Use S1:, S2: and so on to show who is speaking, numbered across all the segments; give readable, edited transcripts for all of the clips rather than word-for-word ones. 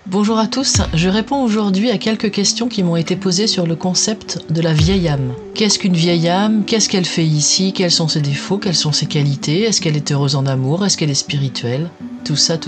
S1: Bonjour à tous, je réponds aujourd'hui à quelques questions qui m'ont été posées sur le concept de la vieille âme. Qu'est-ce qu'une vieille âme? Qu'est-ce qu'elle fait ici? Quels sont ses défauts? Quelles sont ses qualités? Est-ce qu'elle est heureuse en amour? Est-ce qu'elle est spirituelle? Tout ça.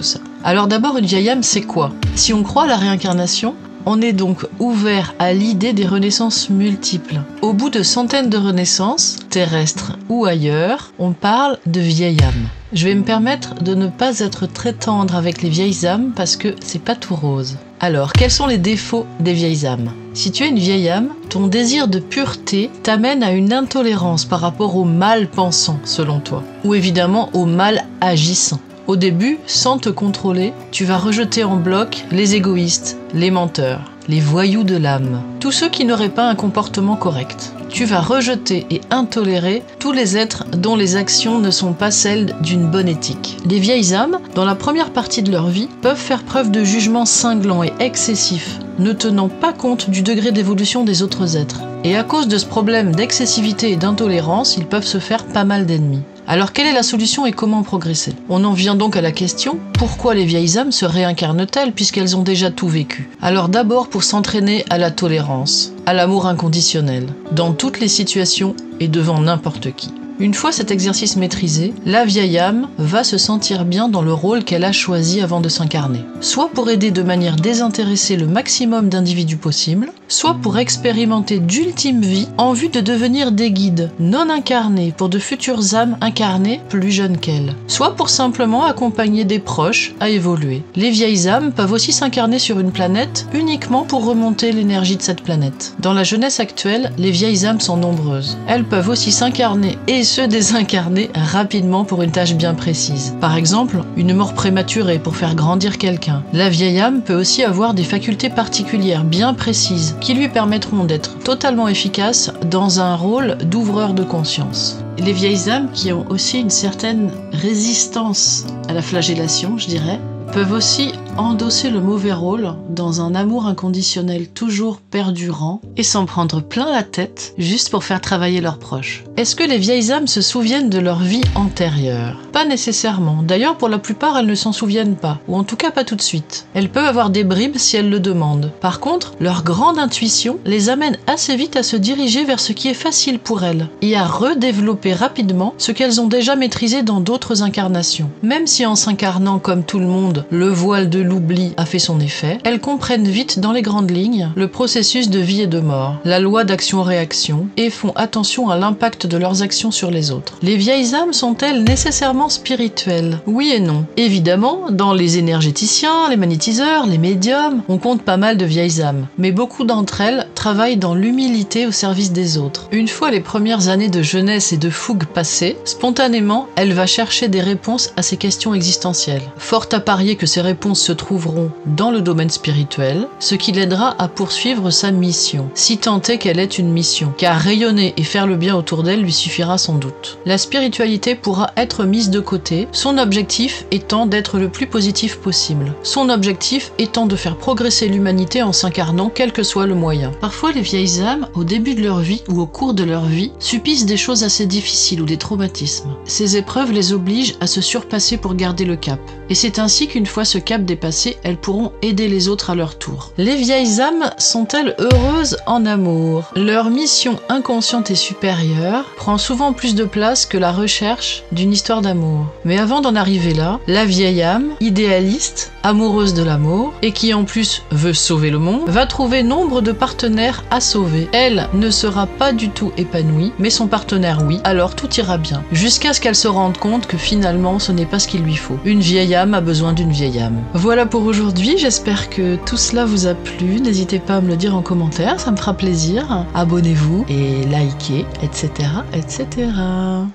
S1: Alors d'abord, une vieille âme, c'est quoi? Si on croit à la réincarnation, on est donc ouvert à l'idée des renaissances multiples. Au bout de centaines de renaissances, terrestres ou ailleurs, on parle de vieille âme. Je vais me permettre de ne pas être très tendre avec les vieilles âmes parce que c'est pas tout rose. Alors, quels sont les défauts des vieilles âmes? Si tu es une vieille âme, ton désir de pureté t'amène à une intolérance par rapport au mal pensant, selon toi, ou évidemment au mal agissant. Au début, sans te contrôler, tu vas rejeter en bloc les égoïstes, les menteurs, les voyous de l'âme, tous ceux qui n'auraient pas un comportement correct. Tu vas rejeter et intolérer tous les êtres dont les actions ne sont pas celles d'une bonne éthique. Les vieilles âmes, dans la première partie de leur vie, peuvent faire preuve de jugement cinglant et excessif, ne tenant pas compte du degré d'évolution des autres êtres. Et à cause de ce problème d'excessivité et d'intolérance, ils peuvent se faire pas mal d'ennemis. Alors quelle est la solution et comment progresser? On en vient donc à la question, pourquoi les vieilles âmes se réincarnent-elles puisqu'elles ont déjà tout vécu? Alors d'abord pour s'entraîner à la tolérance, à l'amour inconditionnel, dans toutes les situations et devant n'importe qui. Une fois cet exercice maîtrisé, la vieille âme va se sentir bien dans le rôle qu'elle a choisi avant de s'incarner. Soit pour aider de manière désintéressée le maximum d'individus possible, soit pour expérimenter d'ultimes vies en vue de devenir des guides non incarnés pour de futures âmes incarnées plus jeunes qu'elles. Soit pour simplement accompagner des proches à évoluer. Les vieilles âmes peuvent aussi s'incarner sur une planète uniquement pour remonter l'énergie de cette planète. Dans la jeunesse actuelle, les vieilles âmes sont nombreuses. Elles peuvent aussi s'incarner et se désincarner rapidement pour une tâche bien précise. Par exemple, une mort prématurée pour faire grandir quelqu'un. La vieille âme peut aussi avoir des facultés particulières bien précises qui lui permettront d'être totalement efficace dans un rôle d'ouvreur de conscience. Les vieilles âmes qui ont aussi une certaine résistance à la flagellation, je dirais, peuvent aussi endosser le mauvais rôle dans un amour inconditionnel toujours perdurant et s'en prendre plein la tête juste pour faire travailler leurs proches. Est-ce que les vieilles âmes se souviennent de leur vie antérieure? Pas nécessairement. D'ailleurs, pour la plupart, elles ne s'en souviennent pas, ou en tout cas pas tout de suite. Elles peuvent avoir des bribes si elles le demandent. Par contre, leur grande intuition les amène assez vite à se diriger vers ce qui est facile pour elles et à redévelopper rapidement ce qu'elles ont déjà maîtrisé dans d'autres incarnations. Même si en s'incarnant comme tout le monde, le voile de l'oubli a fait son effet, elles comprennent vite dans les grandes lignes le processus de vie et de mort, la loi d'action-réaction, et font attention à l'impact de leurs actions sur les autres. Les vieilles âmes sont-elles nécessairement spirituelles? Oui et non. Évidemment, dans les énergéticiens, les magnétiseurs, les médiums, on compte pas mal de vieilles âmes, mais beaucoup d'entre elles travaillent dans l'humilité au service des autres. Une fois les premières années de jeunesse et de fougue passées, spontanément, elle va chercher des réponses à ces questions existentielles. Fort à parier que ces réponses se trouveront dans le domaine spirituel, ce qui l'aidera à poursuivre sa mission, si tant est qu'elle ait une mission, car rayonner et faire le bien autour d'elle lui suffira sans doute. La spiritualité pourra être mise de côté, son objectif étant d'être le plus positif possible. Son objectif étant de faire progresser l'humanité en s'incarnant quel que soit le moyen. Parfois, les vieilles âmes, au début de leur vie ou au cours de leur vie, subissent des choses assez difficiles ou des traumatismes. Ces épreuves les obligent à se surpasser pour garder le cap. Et c'est ainsi qu'une fois ce cap dépassé, elles pourront aider les autres à leur tour. Les vieilles âmes sont-elles heureuses en amour? Leur mission inconsciente et supérieure prend souvent plus de place que la recherche d'une histoire d'amour. Mais avant d'en arriver là, la vieille âme, idéaliste, amoureuse de l'amour, et qui en plus veut sauver le monde, va trouver nombre de partenaires à sauver. Elle ne sera pas du tout épanouie, mais son partenaire oui, alors tout ira bien. Jusqu'à ce qu'elle se rende compte que finalement ce n'est pas ce qu'il lui faut. Une vieille âme a besoin d'une vieille âme. Voilà pour aujourd'hui, j'espère que tout cela vous a plu. N'hésitez pas à me le dire en commentaire, ça me fera plaisir. Abonnez-vous et likez, etc. etc.